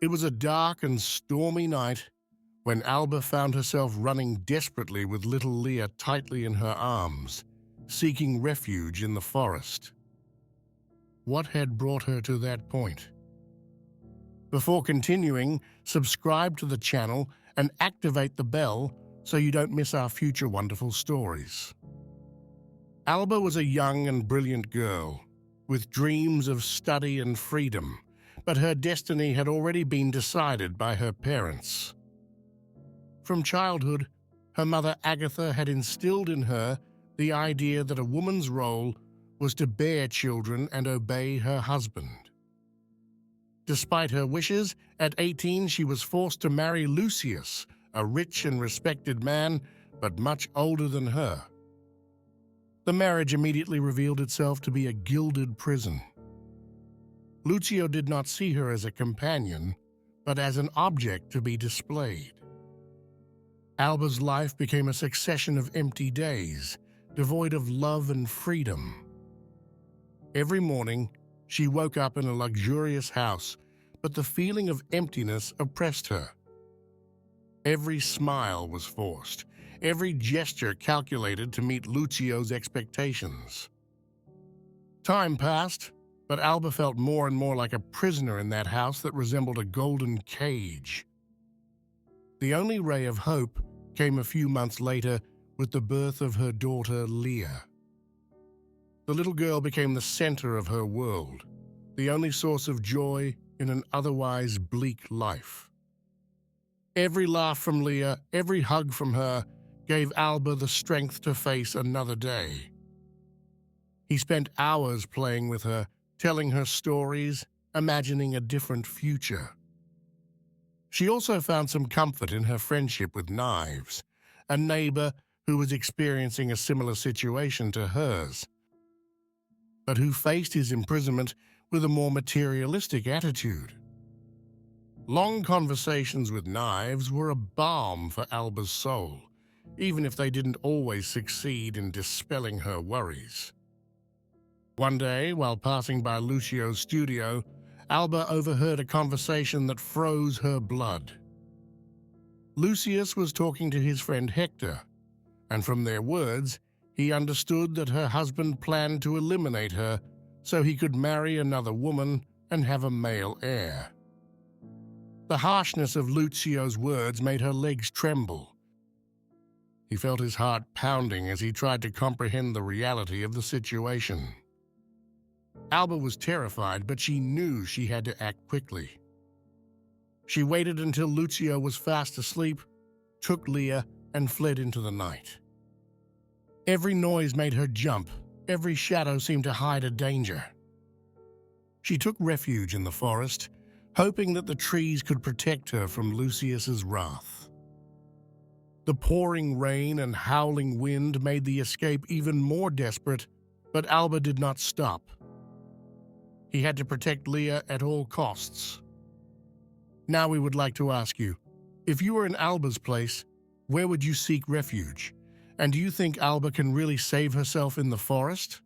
It was a dark and stormy night when Alba found herself running desperately with little Leah tightly in her arms, seeking refuge in the forest. What had brought her to that point? Before continuing, subscribe to the channel and activate the bell so you don't miss our future wonderful stories. Alba was a young and brilliant girl, with dreams of study and freedom, but her destiny had already been decided by her parents. From childhood, her mother Agatha had instilled in her the idea that a woman's role was to bear children and obey her husband. Despite her wishes, at 18 she was forced to marry Lucius, a rich and respected man, but much older than her. The marriage immediately revealed itself to be a gilded prison. Lucio did not see her as a companion, but as an object to be displayed. Alba's life became a succession of empty days, devoid of love and freedom. Every morning, she woke up in a luxurious house, but the feeling of emptiness oppressed her. Every smile was forced, every gesture calculated to meet Lucio's expectations. Time passed, but Alba felt more and more like a prisoner in that house that resembled a golden cage. The only ray of hope came a few months later with the birth of her daughter Leah. The little girl became the center of her world, the only source of joy in an otherwise bleak life. Every laugh from Leah, every hug from her, gave Alba the strength to face another day. He spent hours playing with her, telling her stories, imagining a different future. She also found some comfort in her friendship with Knives, a neighbor who was experiencing a similar situation to hers, but who faced his imprisonment with a more materialistic attitude. Long conversations with Knives were a balm for Alba's soul, even if they didn't always succeed in dispelling her worries. One day, while passing by Lucio's studio, Alba overheard a conversation that froze her blood. Lucius was talking to his friend Hector, and from their words, he understood that her husband planned to eliminate her so he could marry another woman and have a male heir. The harshness of Lucio's words made her legs tremble. He felt his heart pounding as he tried to comprehend the reality of the situation. Alba was terrified, but she knew she had to act quickly. She waited until Lucio was fast asleep, took Leah, and fled into the night. Every noise made her jump. Every shadow seemed to hide a danger. She took refuge in the forest, hoping that the trees could protect her from Lucius's wrath. The pouring rain and howling wind made the escape even more desperate, but Alba did not stop. He had to protect Leah at all costs. Now we would like to ask you, if you were in Alba's place, where would you seek refuge? And do you think Alba can really save herself in the forest?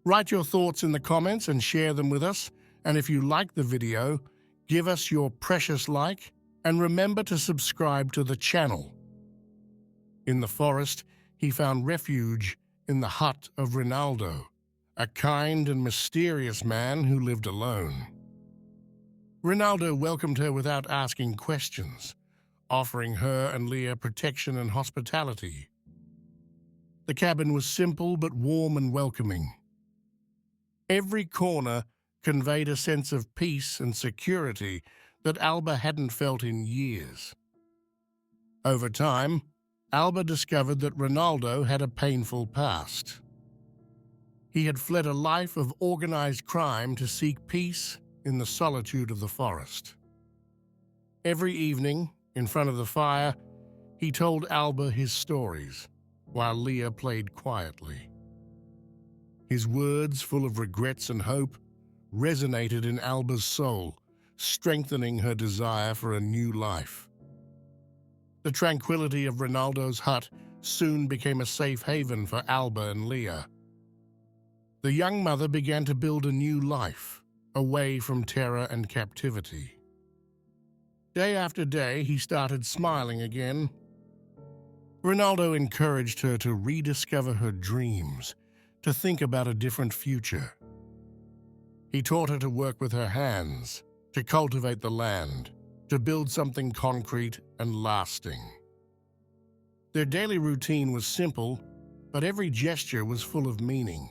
Write your thoughts in the comments and share them with us. And if you like the video, give us your precious like and remember to subscribe to the channel. In the forest, he found refuge in the hut of Rinaldo, a kind and mysterious man who lived alone. Rinaldo welcomed her without asking questions, offering her and Leah protection and hospitality. The cabin was simple but warm and welcoming. Every corner conveyed a sense of peace and security that Alba hadn't felt in years. Over time, Alba discovered that Rinaldo had a painful past. He had fled a life of organized crime to seek peace in the solitude of the forest. Every evening, in front of the fire, he told Alba his stories, while Leah played quietly. His words, full of regrets and hope, resonated in Alba's soul, strengthening her desire for a new life. The tranquility of Rinaldo's hut soon became a safe haven for Alba and Leah. The young mother began to build a new life, away from terror and captivity. Day after day, he started smiling again. Ronaldo encouraged her to rediscover her dreams, to think about a different future. He taught her to work with her hands, to cultivate the land, to build something concrete and lasting. Their daily routine was simple, but every gesture was full of meaning.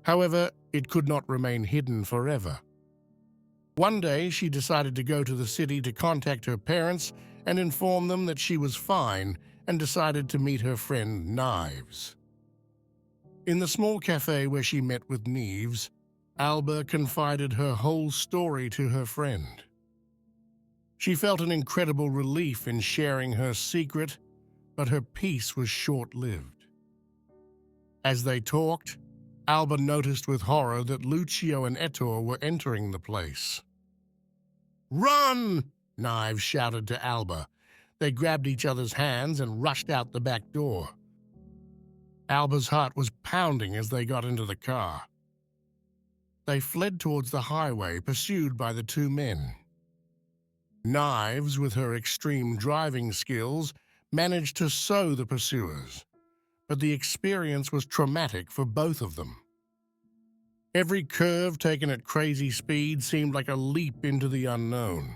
However, it could not remain hidden forever. One day, she decided to go to the city to contact her parents and inform them that she was fine, and decided to meet her friend Knives. In the small cafe where she met with Knives, Alba confided her whole story to her friend. She felt an incredible relief in sharing her secret, but her peace was short-lived. As they talked, Alba noticed with horror that Lucio and Ettore were entering the place. "Run!" Knives shouted to Alba. They grabbed each other's hands and rushed out the back door. Alba's heart was pounding as they got into the car. They fled towards the highway, pursued by the two men. Knives, with her extreme driving skills, managed to slow the pursuers, but the experience was traumatic for both of them. Every curve taken at crazy speed seemed like a leap into the unknown.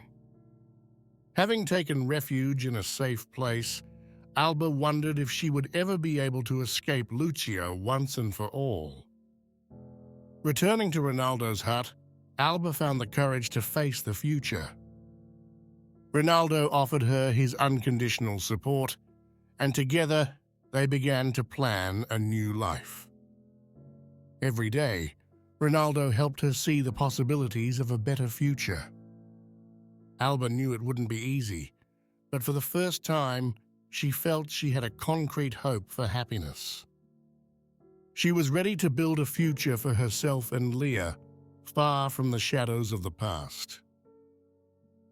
Having taken refuge in a safe place, Alba wondered if she would ever be able to escape Lucio once and for all. Returning to Ronaldo's hut, Alba found the courage to face the future. Ronaldo offered her his unconditional support, and together they began to plan a new life. Every day, Ronaldo helped her see the possibilities of a better future. Alba knew it wouldn't be easy, but for the first time, she felt she had a concrete hope for happiness. She was ready to build a future for herself and Leah, far from the shadows of the past.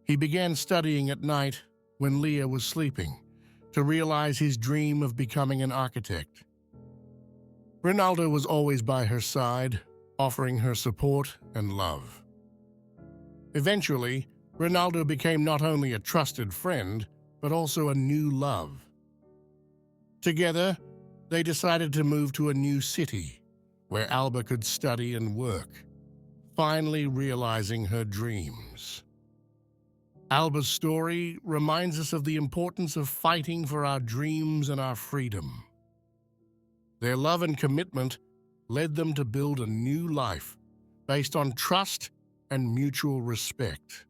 He began studying at night when Leah was sleeping, to realize his dream of becoming an architect. Ronaldo was always by her side, offering her support and love. Eventually, Ronaldo became not only a trusted friend, but also a new love. Together, they decided to move to a new city, where Alba could study and work, finally realizing her dreams. Alba's story reminds us of the importance of fighting for our dreams and our freedom. Their love and commitment led them to build a new life based on trust and mutual respect.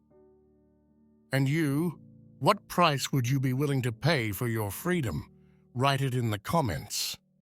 And you, what price would you be willing to pay for your freedom? Write it in the comments.